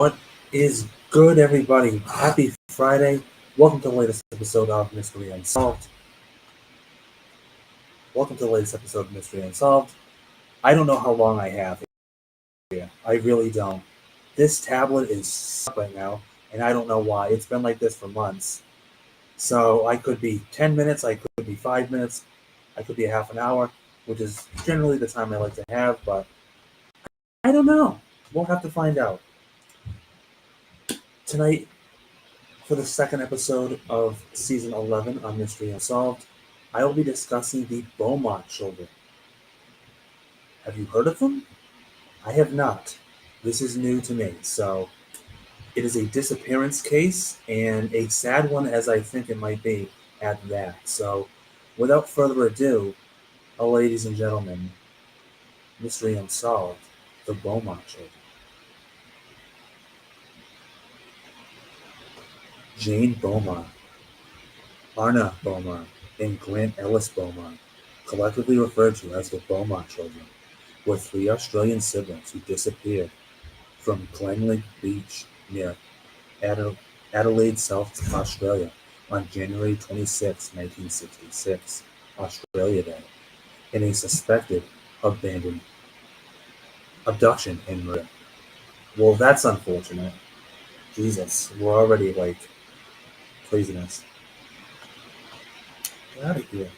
What is good, everybody? Happy Friday. Welcome to the latest episode of Mystery Unsolved. Welcome to the latest episode of Mystery Unsolved. I don't know how long I have here. I really don't. This tablet is stuck right now, and I don't know why. It's been like this for months. So I could be 10 minutes, I could be 5 minutes, I could be a half an hour, which is generally the time I like to have, but I don't know. We'll have to find out. Tonight, for the second episode of season 11 on Mystery Unsolved, I will be discussing the Beaumont children. Have you heard of them? I have not. This is new to me, so it is a disappearance case and a sad one as I think it might be at that. So, without further ado, ladies and gentlemen, Mystery Unsolved, the Beaumont children. Jane Beaumont, Arna Beaumont, and Grant Ellis Beaumont, collectively referred to as the Beaumont children, were three Australian siblings who disappeared from Glenlake Beach near Adelaide, South Australia on January 26, 1966, Australia Day, in a suspected abandoned abduction and murder. Well, that's unfortunate. Jesus, we're already like craziness. Get out of here.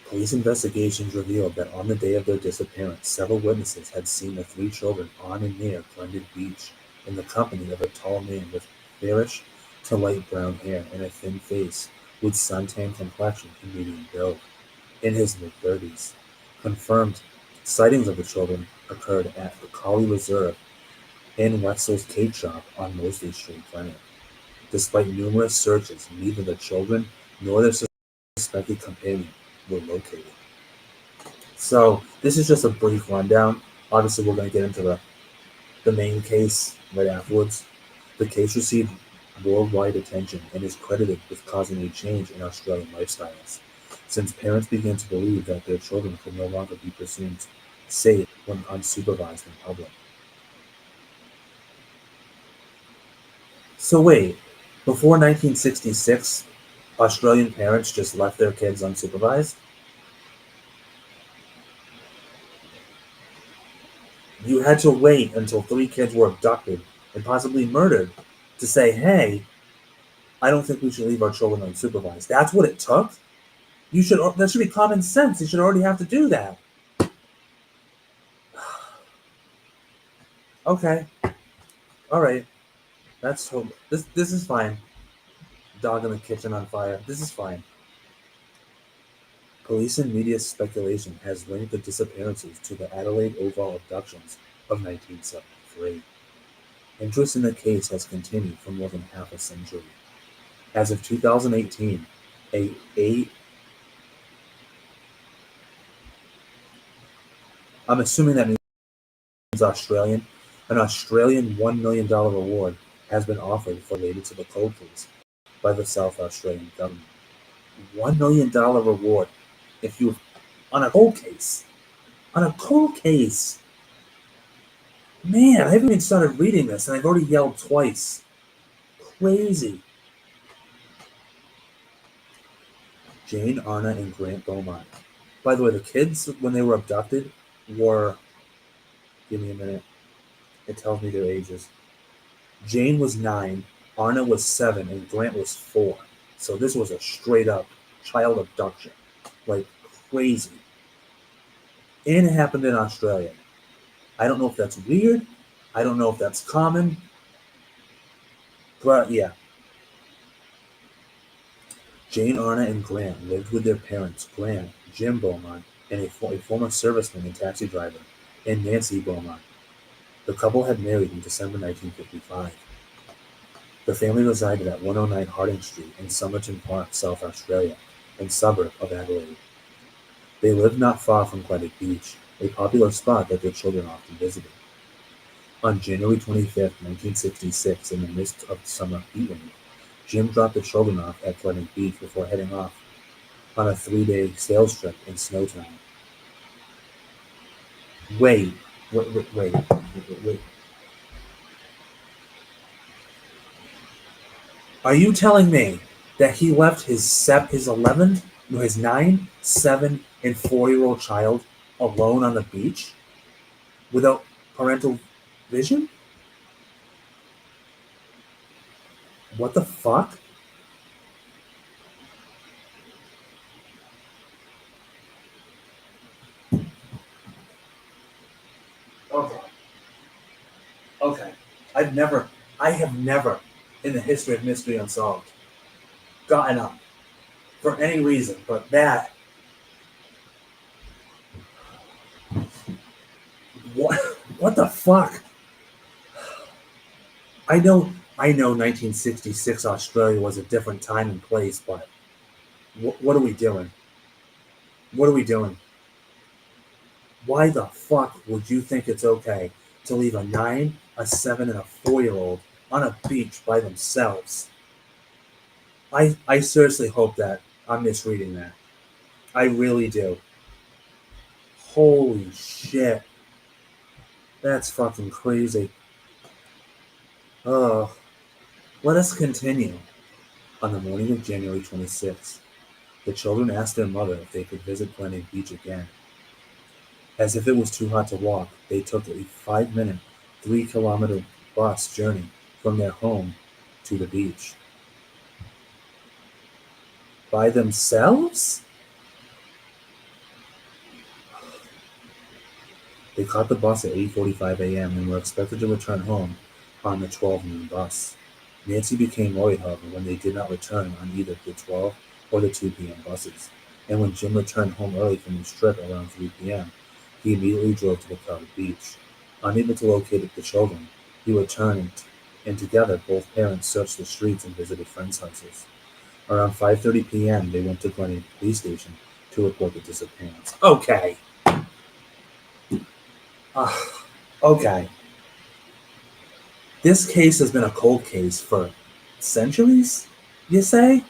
Police investigations revealed that on the day of their disappearance, several witnesses had seen the three children on and near Glendon Beach in the company of a tall man with fairish to light brown hair and a thin face with suntan complexion and medium build, in his mid-30s. Confirmed sightings of the children occurred at the Collie Reserve and Wetzel's Cake Shop on Mosley Street, Glenelg. Despite numerous searches, neither the children nor their suspected companion were located. So this is just a brief rundown. Obviously, we're going to get into the main case right afterwards. The case received worldwide attention and is credited with causing a change in Australian lifestyles, since parents began to believe that their children could no longer be presumed safe when unsupervised in public. So wait, before 1966, Australian parents just left their kids unsupervised? You had to wait until three kids were abducted and possibly murdered to say, hey, I don't think we should leave our children unsupervised. That's what it took? That should be common sense. You should already have to do that. Okay. All right. This is fine. Dog in the kitchen on fire. This is fine. Police and media speculation has linked the disappearances to the Adelaide Oval abductions of 1973. Interest in the case has continued for more than half a century. As of 2018, I'm assuming that means Australian, an Australian $1 million reward has been offered for related to the cold case by the South Australian government. $1 million reward if you on a cold case. On a cold case. Man, I haven't even started reading this and I've already yelled twice. Crazy. Jane, Arna, and Grant Beaumont. By the way, the kids, when they were abducted, were... Give me a minute. It tells me their ages. Jane was 9, Arna was 7, and Grant was 4. So this was a straight-up child abduction. Like, crazy. And it happened in Australia. I don't know if that's weird. I don't know if that's common. But, yeah. Jane, Arna, and Grant lived with their parents, Grant, Jim Beaumont, and a former serviceman and taxi driver, and Nancy Beaumont. The couple had married in December 1955. The family resided at 109 Harding Street in Somerton Park, South Australia, a suburb of Adelaide. They lived not far from Glenelg Beach, a popular spot that their children often visited. On January 25, 1966, in the midst of summer heat wave, Jim dropped the children off at Glenelg Beach before heading off on a 3-day sales trip in Snowtown. Wait, wait. Are you telling me that he left his 11, no, his 9, 7, and 4-year-old child alone on the beach without parental vision? What the fuck? Okay, okay. I've never, I have never, in the history of Mystery Unsolved, gotten up for any reason, but that, what, what the fuck? I know 1966 Australia was a different time and place, but what are we doing? What are we doing? Why the fuck would you think it's okay to leave a 9, a 7, and a 4-year-old on a beach by themselves? I seriously hope that I'm misreading that. I really do. Holy shit. That's fucking crazy. Oh, let us continue. On the morning of January 26th, the children asked their mother if they could visit Glenwood Beach again. As if it was too hot to walk, they took a 5-minute, 3-kilometer bus journey from their home to the beach. By themselves? They caught the bus at 8:45 a.m. and were expected to return home on the 12 noon bus. Nancy became worried, however, when they did not return on either the 12 or the 2 p.m. buses. And when Jim returned home early from his trip around 3 p.m., he immediately drove to the crowded beach. Unable to locate the children, he returned, and together both parents searched the streets and visited friends' houses. Around 5:30 p.m., they went to Glenwood Police Station to report the disappearance. Okay. Uh, okay. This case has been a cold case for centuries, you say?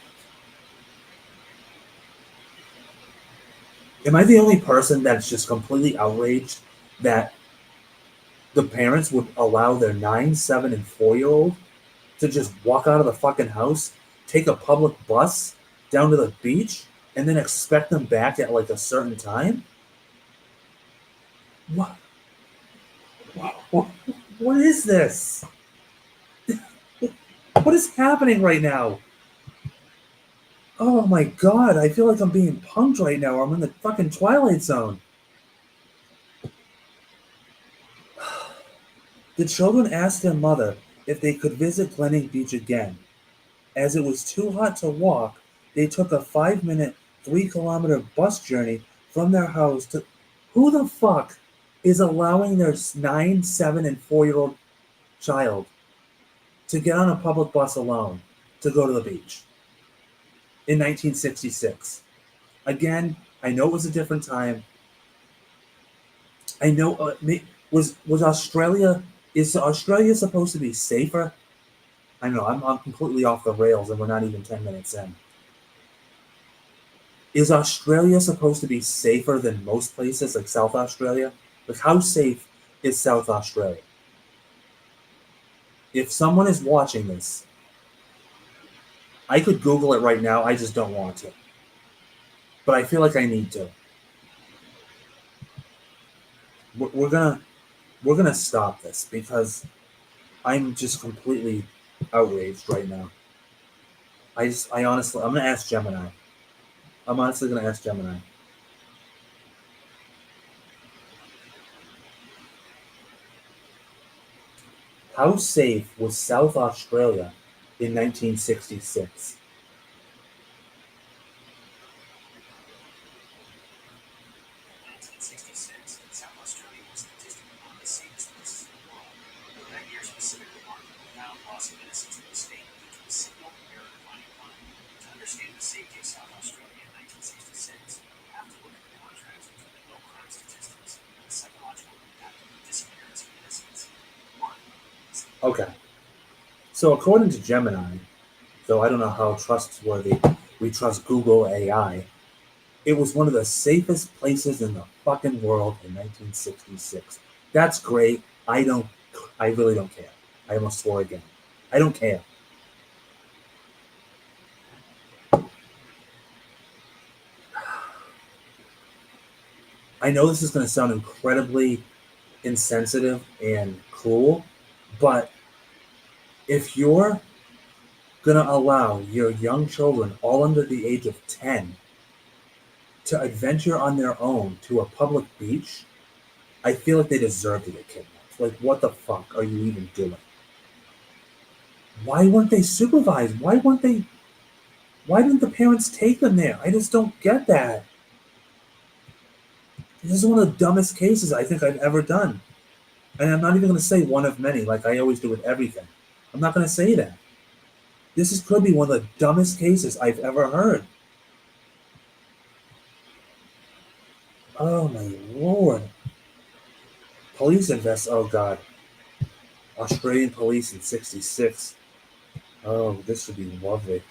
Am I the only person that's just completely outraged that the parents would allow their 9, 7, and 4-year-old to just walk out of the fucking house, take a public bus down to the beach, and then expect them back at like a certain time? What? What, what is this? What is happening right now? Oh my god, I feel like I'm being punked right now. I'm in the fucking Twilight Zone. The children asked their mother if they could visit Glenwood Beach again. As it was too hot to walk, they took a 5-minute, 3-kilometer bus journey from their house to. Who the fuck is allowing their 9, 7, and 4-year-old child to get on a public bus alone to go to the beach in 1966? Again, I know it was a different time. I know was Australia is Australia supposed to be safer? I know I'm completely off the rails and we're not even 10 minutes in. Is Australia supposed to be safer than most places like South Australia? Like how safe is South Australia? If someone is watching this, I could Google it right now. I just don't want to, but I feel like I need to. We're gonna stop this because I'm just completely outraged right now. I honestly, I'm gonna ask Gemini. I'm honestly gonna ask Gemini. How safe was South Australia in 1966? 1966, South Australia was statistically one of the safest places in the world, though that year specifically marked a profound loss of innocence in the state due to a single air-defining crime. To understand the safety of South Australia in 1966, you have to look at the contrast between the no-crime statistics and the psychological impact of the disappearance of innocence. One. Okay. So according to Gemini, though I don't know how trustworthy we trust Google AI, It was one of the safest places in the fucking world in 1966. That's great. I really don't care. I almost swore again. I don't care. I know this is going to sound incredibly insensitive and cruel, but if you're going to allow your young children, all under the age of 10, to adventure on their own to a public beach, I feel like they deserve to get kidnapped. Like, what the fuck are you even doing? Why weren't they supervised? Why didn't the parents take them there? I just don't get that. This is one of the dumbest cases I think I've ever done. And I'm not even going to say one of many, like I always do with everything. I'm not going to say that. Could be one of the dumbest cases I've ever heard. Oh my lord. Police invest. Oh god. Australian police in '66. Oh, this would be lovely.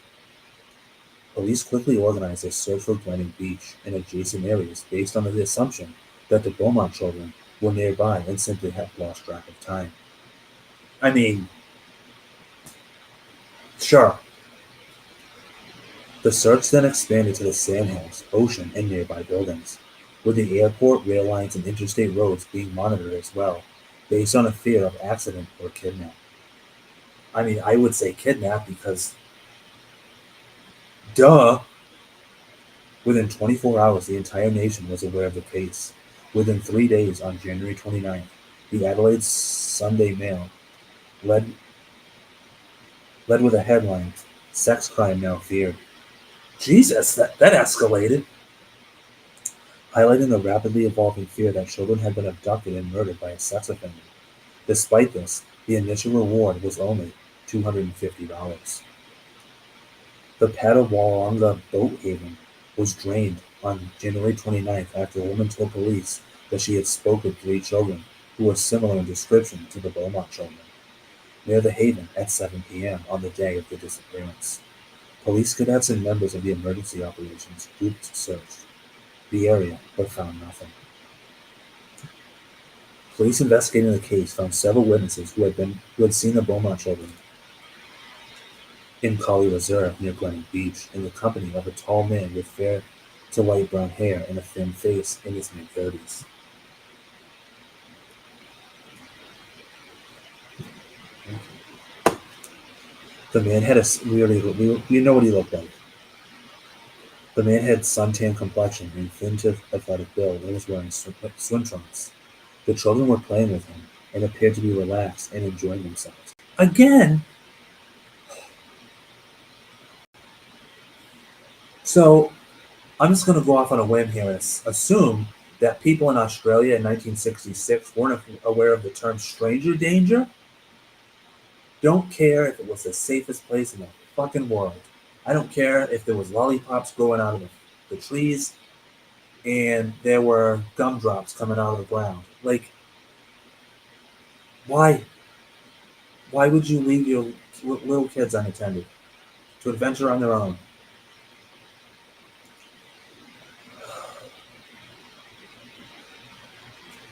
Police quickly organized a search for Glenning Beach and adjacent areas based on the assumption that the Beaumont children were nearby and simply had lost track of time. I mean, sure. The search then expanded to the sandhills, ocean, and nearby buildings, with the airport, rail lines, and interstate roads being monitored as well, based on a fear of accident or kidnap. I mean, I would say kidnap because, duh! Within 24 hours, the entire nation was aware of the case. Within 3 days, on January 29th, the Adelaide Sunday Mail led, led with a headline, Sex Crime Now Feared. Jesus, that escalated, highlighting the rapidly evolving fear that children had been abducted and murdered by a sex offender. Despite this, the initial reward was only $250. The Padawalanga boat haven was drained on January 29th after a woman told police that she had spoken to 3 children who were similar in description to the Beaumont children near the haven at 7 p.m. on the day of the disappearance. Police cadets and members of the emergency operations group searched the area but found nothing. Police investigating the case found several witnesses who had seen the Beaumont children in Collie Reserve near Glenning Beach in the company of a tall man with fair to light brown hair and a thin face in his mid-30s. The man had a really, you know what he looked like. The man had suntan complexion and thin to athletic build and was wearing swim trunks. The children were playing with him and appeared to be relaxed and enjoying themselves. Again, so I'm just going to go off on a whim here and assume that people in Australia in 1966 weren't aware of the term stranger danger. Don't care if it was the safest place in the fucking world. I don't care if there was lollipops growing out of the trees and there were gumdrops coming out of the ground. Like, why? Why would you leave your little kids unattended to adventure on their own?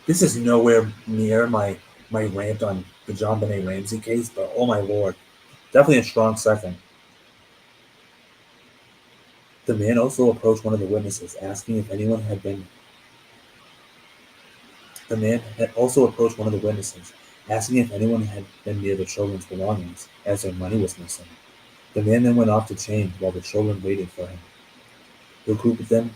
This is nowhere near my rant on the John Benet Ramsey case, but oh my lord, definitely a strong second. The man also approached one of the witnesses, asking if anyone had been. The man had also approached one of the witnesses, asking if anyone had been near the children's belongings, as their money was missing. The man then went off to change while the children waited for him. The group of them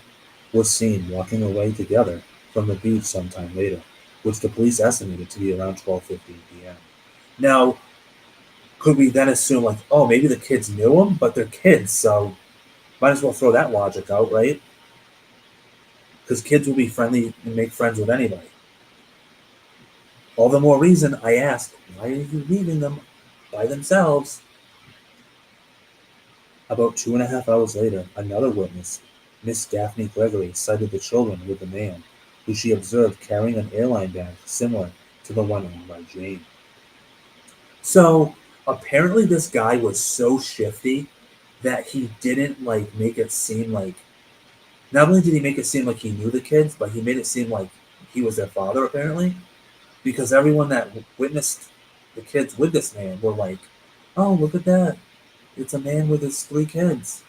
was seen walking away together from the beach sometime later, which the police estimated to be around 12:15 p.m. Now, could we then assume, like, oh, maybe the kids knew them, but they're kids, so might as well throw that logic out, right? Because kids will be friendly and make friends with anybody. All the more reason I ask, why are you leaving them by themselves? About 2.5 hours later, another witness, Miss Daphne Gregory, sighted the children with the man, who she observed carrying an airline bag similar to the one owned by Jane. So apparently, this guy was so shifty that he didn't like make it seem like Not only did he make it seem like he knew the kids, but he made it seem like he was their father, apparently, because everyone that witnessed the kids with this man were like, "Oh, look at that! It's a man with his three kids."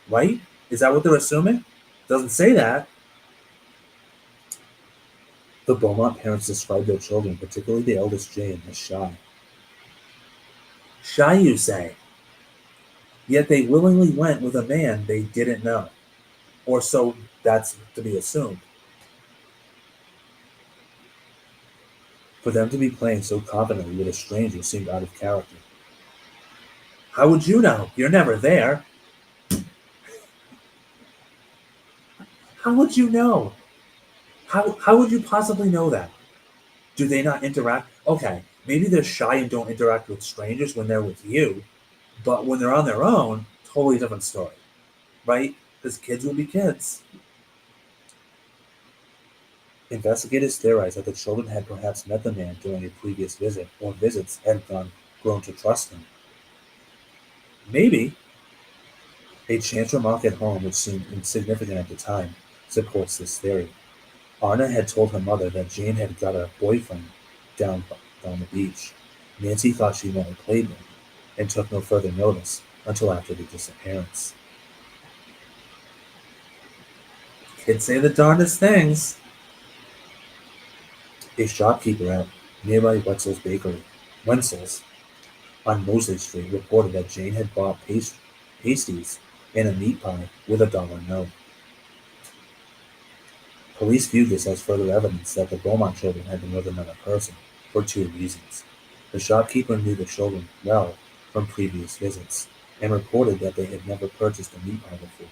Right? Is that what they're assuming? Doesn't say that. The Beaumont parents described their children, particularly the eldest Jane, as shy. Shy, you say? Yet they willingly went with a man they didn't know. Or so that's to be assumed. For them to be playing so confidently with a stranger seemed out of character. How would you know? You're never there. How would you know? How would you possibly know that? Do they not interact? Okay, maybe they're shy and don't interact with strangers when they're with you, but when they're on their own, totally different story, right? Because kids will be kids. Investigators theorized that the children had perhaps met the man during a previous visit, or visits had grown to trust him. Maybe a chance remark at home, which seemed insignificant at the time, supports this theory. Anna had told her mother that Jane had got a boyfriend down, down the beach. Nancy thought she meant a playboy and took no further notice until after the disappearance. Kids say the darndest things. A shopkeeper at nearby Wenzel's on Mosley Street reported that Jane had bought pasties and a meat pie with a dollar note. Police viewed this as further evidence that the Beaumont children had been with another person, for two reasons. The shopkeeper knew the children well from previous visits, and reported that they had never purchased a meat pie before,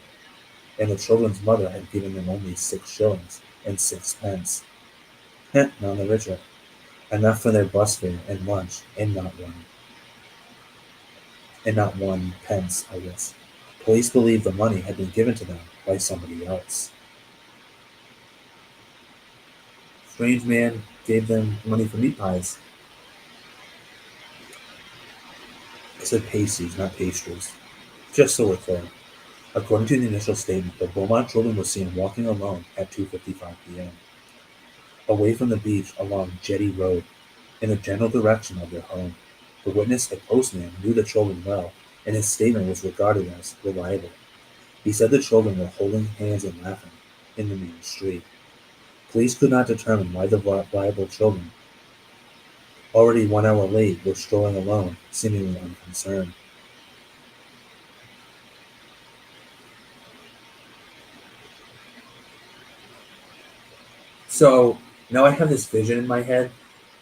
and the children's mother had given them only 6 shillings and sixpence. None the richer. Enough for their bus fare and lunch, and not one pence, I guess. Police believe the money had been given to them by somebody else. Strange man gave them money for meat pies. I said pasties, not pastries. Just so we're clear. According to the initial statement, the Beaumont children were seen walking alone at 2:55 p.m. away from the beach along Jetty Road in the general direction of their home. The witness, a postman, knew the children well, and his statement was regarded as reliable. He said the children were holding hands and laughing in the main street. Police could not determine why the viable children, already 1 hour late, were strolling alone, seemingly unconcerned. So now I have this vision in my head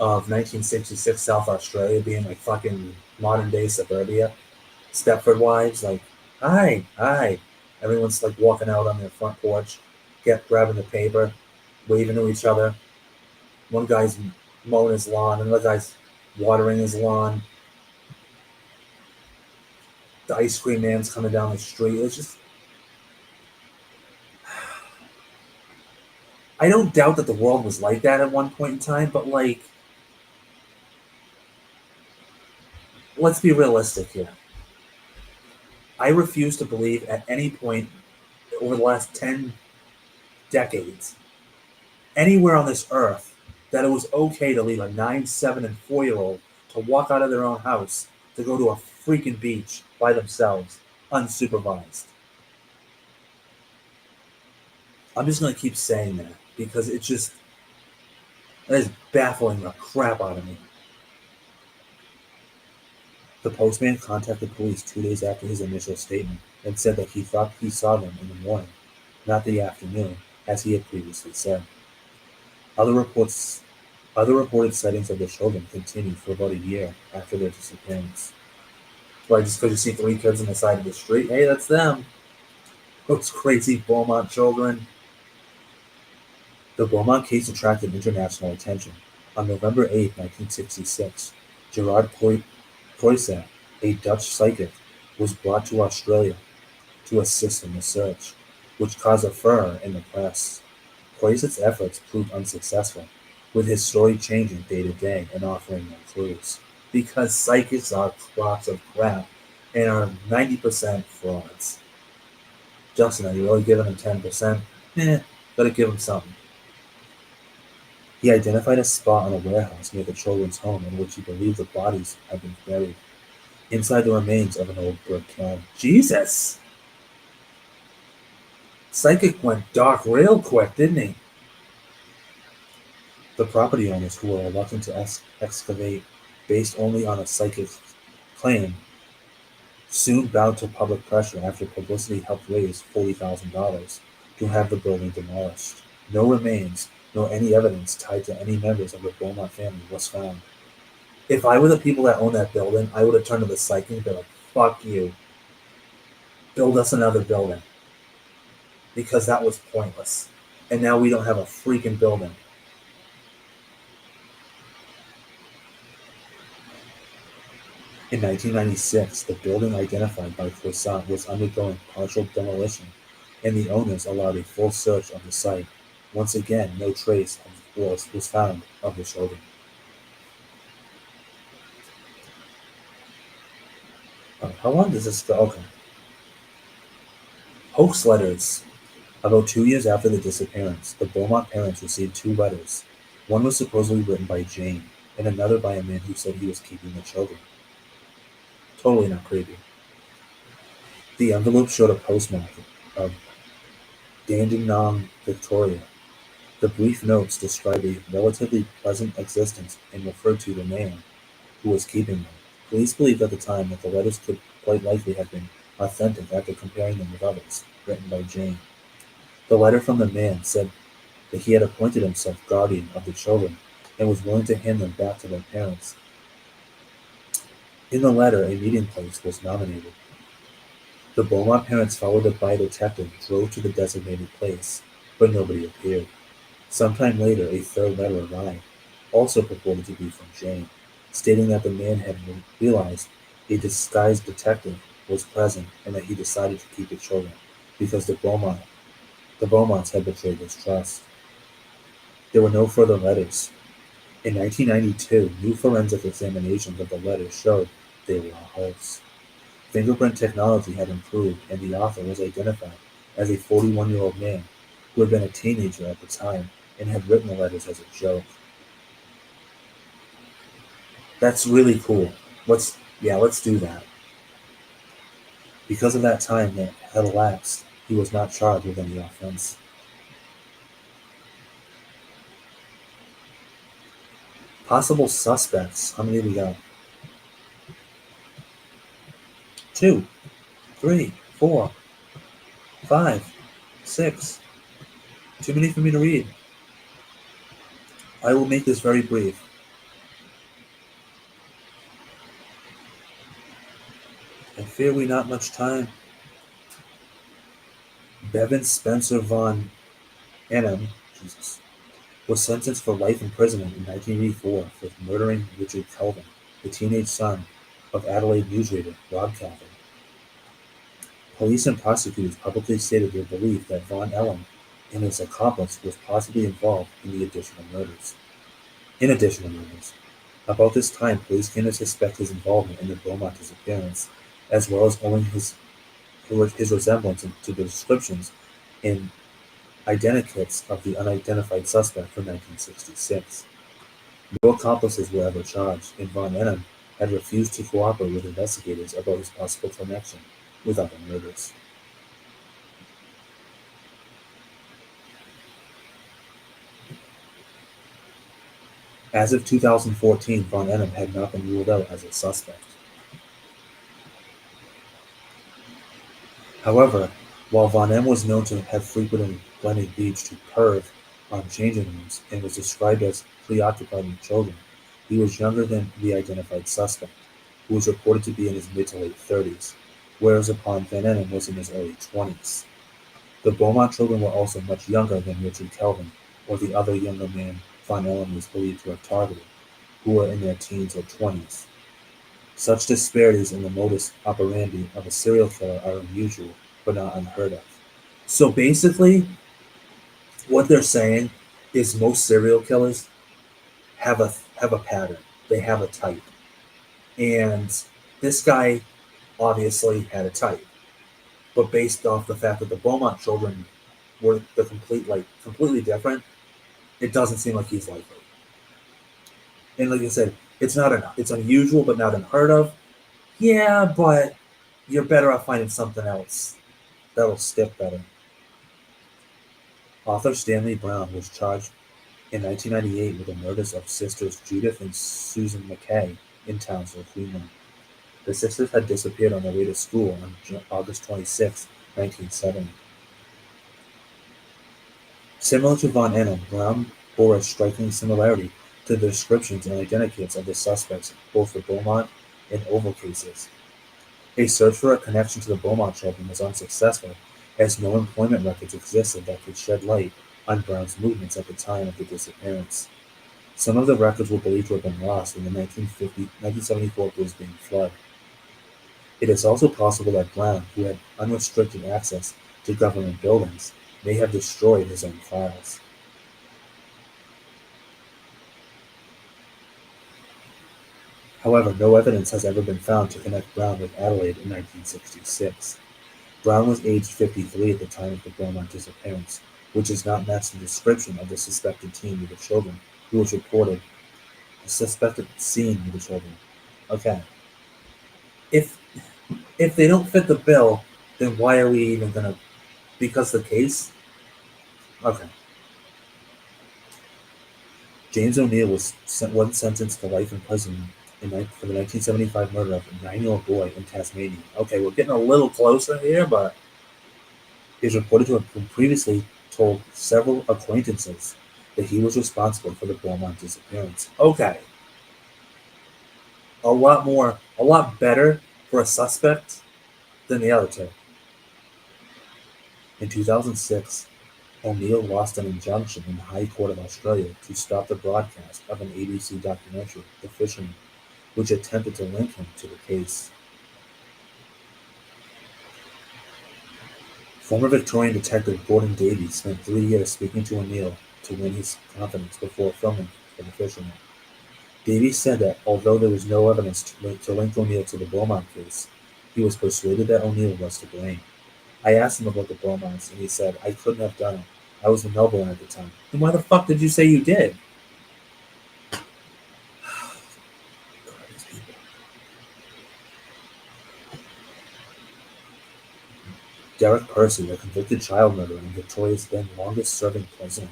of 1966 South Australia being like fucking modern day suburbia. Stepford wives, like, hi, hi. Everyone's like walking out on their front porch, grabbing the paper, waving to each other. One guy's mowing his lawn, another guy's watering his lawn. The ice cream man's coming down the street. It's just, I don't doubt that the world was like that at one point in time, but like, let's be realistic here. I refuse to believe at any point over the last 10 decades, anywhere on this earth, that it was okay to leave a 9, 7, and 4 year old to walk out of their own house to go to a freaking beach by themselves, unsupervised. I'm just going to keep saying that because it's just, that is baffling the crap out of me. The postman contacted police 2 days after his initial statement and said that he thought he saw them in the morning, not the afternoon, as he had previously said. Other reports, other reported sightings of the children continued for about a year after their disappearance. Why, just because you see three kids on the side of the street, hey, that's them. Those crazy Beaumont children. The Beaumont case attracted international attention. On November 8, 1966, Gerard Croiset, a Dutch psychic, was brought to Australia to assist in the search, which caused a furor in the press. Croiset's efforts proved unsuccessful, with his story changing day to day and offering no clues. Because psychics are crops of crap and are 90% frauds. Justin, are you really giving them 10%? Gotta give him something. He identified a spot on a warehouse near the children's home in which he believed the bodies had been buried, inside the remains of an old brick kiln. Jesus! Psychic went dark real quick, didn't he? The property owners, who were reluctant to excavate based only on a psychic's claim, soon bowed to public pressure after publicity helped raise $40,000 to have the building demolished. No remains, nor any evidence tied to any members of the Beaumont family was found. If I were the people that owned that building, I would have turned to the psychic and been like, fuck you, build us another building. Because that was pointless. And now we don't have a freaking building. In 1996, the building identified by Croissant was undergoing partial demolition, and the owners allowed a full search of the site. Once again, no trace was found of the children. How long does this go? Okay. Hoax letters. About 2 years after the disappearance, the Beaumont parents received two letters. One was supposedly written by Jane, and another by a man who said he was keeping the children. Totally not creepy. The envelope showed a postmark of Dandenong, Victoria. The brief notes described a relatively pleasant existence and referred to the man who was keeping them. Police believed at the time that the letters could quite likely have been authentic after comparing them with others, written by Jane. The letter from the man said that he had appointed himself guardian of the children and was willing to hand them back to their parents. In the letter, a meeting place was nominated. The Beaumont parents, followed by a detective, drove to the designated place, but nobody appeared. Sometime later, a third letter arrived, also purported to be from Jane, stating that the man had realized a disguised detective was present and that he decided to keep the children because the Beaumonts had betrayed his trust. There were no further letters. In 1992, new forensic examinations of the letters showed they were a hoax. Fingerprint technology had improved, and the author was identified as a 41-year-old man who had been a teenager at the time and had written the letters as a joke. That's really cool. Let's do that. Because of that time that had elapsed, he was not charged with any offense. Possible suspects. How many do we got? Two, three, four, five, six. Too many for me to read. I will make this very brief. I fear we not much time. Bevan Spencer von Ennem, Jesus, was sentenced for life imprisonment in 1984 for murdering Richard Kelvin, the teenage son of Adelaide newsreader Rob Kelvin. Police and prosecutors publicly stated their belief that Von Ellen and his accomplice was possibly involved in the additional murders. About this time, police came to suspect his involvement in the Beaumont disappearance, as well as owing his resemblance to the descriptions in identikits of the unidentified suspect from 1966. No accomplices were ever charged, and Von Ennem had refused to cooperate with investigators about his possible connection with other murders. As of 2014, Von Ennem had not been ruled out as a suspect. However, while Von M was known to have frequented Glenny Beach to perv on changing rooms and was described as preoccupied with children, he was younger than the identified suspect, who was reported to be in his mid to late 30s, whereas upon Van Ennem was in his early 20s. The Beaumont children were also much younger than Richard Kelvin or the other younger man Von Ellen was believed to have targeted, who were in their teens or 20s. Such disparities in the modus operandi of a serial killer are unusual, but not unheard of. So basically, what they're saying is most serial killers have a have a pattern. They have a type, and this guy obviously had a type. But based off the fact that the Beaumont children were the completely different, it doesn't seem like he's likely. And like I said, it's unusual but not unheard of. Yeah, but you're better off finding something else that'll stick better. Author Stanley Brown was charged in 1998 with the murders of sisters Judith and Susan McKay in Townsville, Beaumont. The sisters had disappeared on their way to school on August 26, 1970. Similar to Von Ennem, Brown bore a striking similarity to the descriptions and identikits of the suspects both for Beaumont and Oval cases. A search for a connection to the Beaumont children was unsuccessful, as no employment records existed that could shed light on Brown's movements at the time of the disappearance. Some of the records were believed to have been lost in the 1974 Brisbane flood. It is also possible that Brown, who had unrestricted access to government buildings, may have destroyed his own files. However, no evidence has ever been found to connect Brown with Adelaide in 1966. Brown was aged 53 at the time of the Beaumont disappearance, which does not match the description of the suspected teen with the children who was reported. The suspected scene with the children. Okay. If if they don't fit the bill, then why are we even gonna? Because the case. Okay. James O'Neill was once sentenced to life in prison for the 1975 murder of a 9-year-old boy in Tasmania. Okay, we're getting a little closer here, but he is reported to have previously told several acquaintances that he was responsible for the Beaumont disappearance. Okay, a lot better for a suspect than the other two. In 2006, O'Neill lost an injunction in the High Court of Australia to stop the broadcast of an ABC documentary, The Fisherman, which attempted to link him to the case. Former Victorian detective Gordon Davies spent 3 years speaking to O'Neill to win his confidence before filming for The Fisherman. Davies said that although there was no evidence to link O'Neill to the Beaumont case, he was persuaded that O'Neill was to blame. I asked him about the Beaumonts, and he said, I couldn't have done it. I was in Melbourne at the time. Then why the fuck did you say you did? Derek Percy, a convicted child murderer and Victoria's then longest-serving president,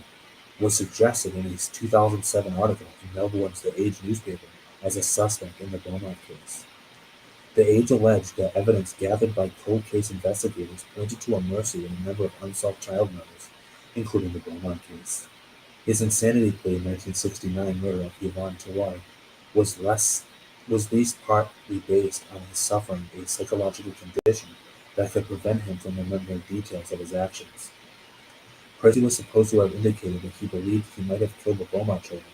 was suggested in a 2007 article in Melbourne's The Age newspaper as a suspect in the Beaumont case. The Age alleged that evidence gathered by cold case investigators pointed to a mercy in a number of unsolved child murders, including the Beaumont case. His insanity plea in 1969 murder of Yvonne Terroir was least partly based on his suffering a psychological condition that could prevent him from remembering details of his actions. Percy was supposed to have indicated that he believed he might have killed the Beaumont children,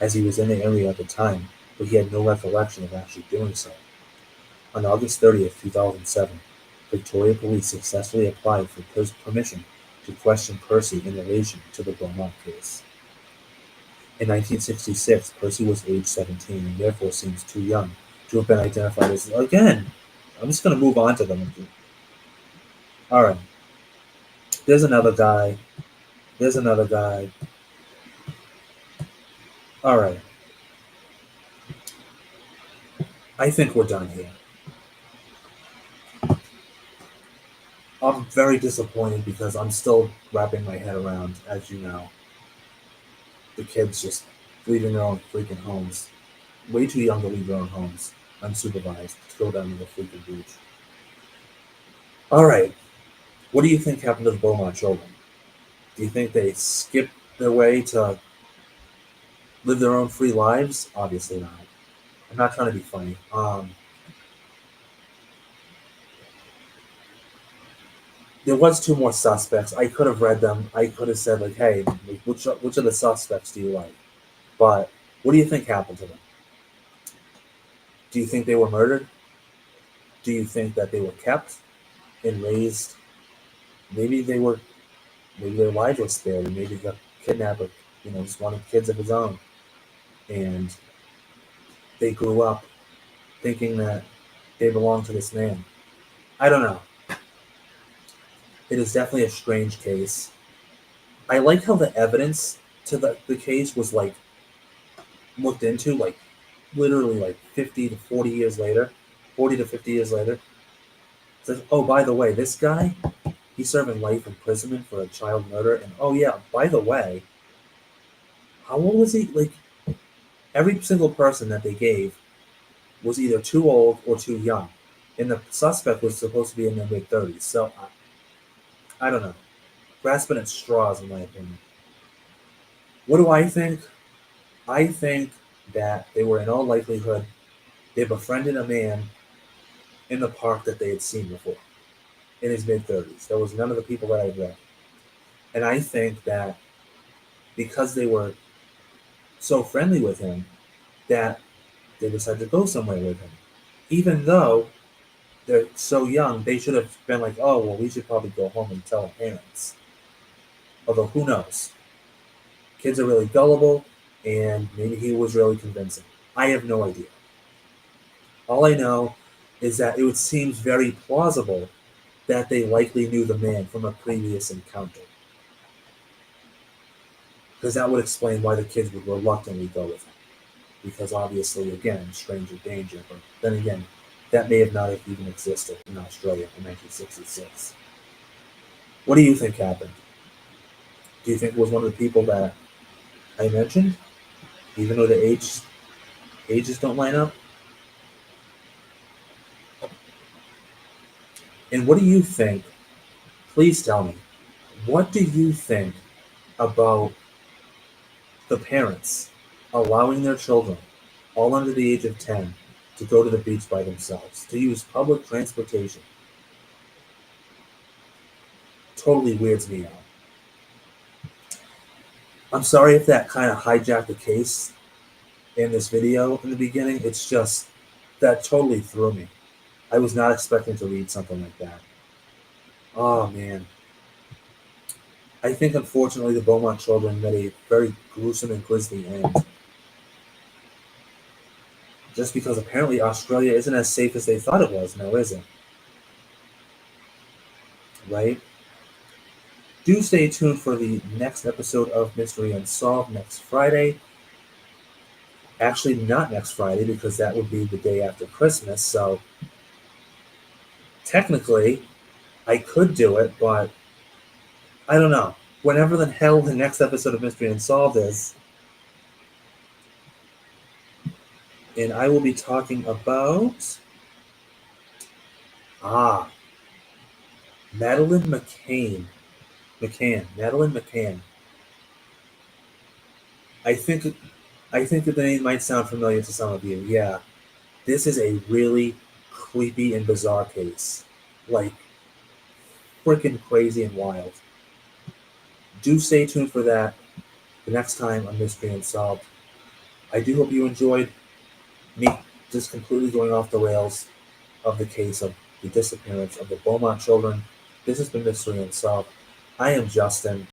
as he was in the area at the time, but he had no recollection of actually doing so. On August 30, 2007, Victoria Police successfully applied for permission to question Percy in relation to the Beaumont case. In 1966, Percy was age 17 and therefore seems too young to have been identified as. Again, I'm just going to move on to them. Alright, there's another guy. There's another guy. Alright, I think we're done here. I'm very disappointed because I'm still wrapping my head around, as you know, the kids just leaving their own freaking homes. Way too young to leave their own homes, unsupervised, to go down to the freaking beach. Alright, what do you think happened to the Beaumont children? Do you think they skipped their way to live their own free lives? Obviously not. I'm not trying to be funny. There was two more suspects. I could have read them. I could have said like, "Hey, like, which of the suspects do you like?" But what do you think happened to them? Do you think they were murdered? Do you think that they were kept and raised? Maybe they were. Maybe their lives were spared, and maybe the kidnapper, just wanted kids of his own, and they grew up thinking that they belonged to this man. I don't know. It is definitely a strange case. I like how the evidence to the case was like looked into like literally like 50 to 40 years later, 40 to 50 years later. Says, oh, by the way, this guy, he's serving life imprisonment for a child murder. And oh, yeah, by the way, how old was he? Like, every single person that they gave was either too old or too young. And the suspect was supposed to be in their mid 30s. So, I don't know. Grasping at straws, in my opinion. What do I think? I think that they were, in all likelihood, they befriended a man in the park that they had seen before in his mid 30s. That was none of the people that I read. And I think that because they were so friendly with him, that they decided to go somewhere with him. Even though they're so young, they should have been like, oh, well, we should probably go home and tell our parents. Although, who knows? Kids are really gullible, and maybe he was really convincing. I have no idea. All I know is that it seems very plausible that they likely knew the man from a previous encounter. Because that would explain why the kids would reluctantly go with him. Because obviously, again, stranger danger. But then again, that may have not have even existed in Australia in 1966. What do you think happened? Do you think it was one of the people that I mentioned, even though the ages don't line up? And what do you think? Please tell me. What do you think about the parents allowing their children, all under the age of 10, to go to the beach by themselves, to use public transportation? Totally weirds me out. I'm sorry if that kind of hijacked the case in this video in the beginning. It's just that totally threw me. I was not expecting to read something like that. Oh man. I think unfortunately the Beaumont children met a very gruesome and grisly end. Just because apparently Australia isn't as safe as they thought it was now, is it? Right? Do stay tuned for the next episode of Mystery Unsolved next Friday. Actually, not next Friday because that would be the day after Christmas. So technically, I could do it, but I don't know. Whenever the hell the next episode of Mystery Unsolved is, and I will be talking about ah Madeline Madeline McCann. I think I think that the name might sound familiar to some of you. Yeah, this is a really creepy and bizarre case, like freaking crazy and wild. Do stay tuned for that the next time on Mystery Unsolved. I do hope you enjoyed me just completely going off the rails of the case of the disappearance of the Beaumont children. This has been Mystery Unsolved. I am Justin.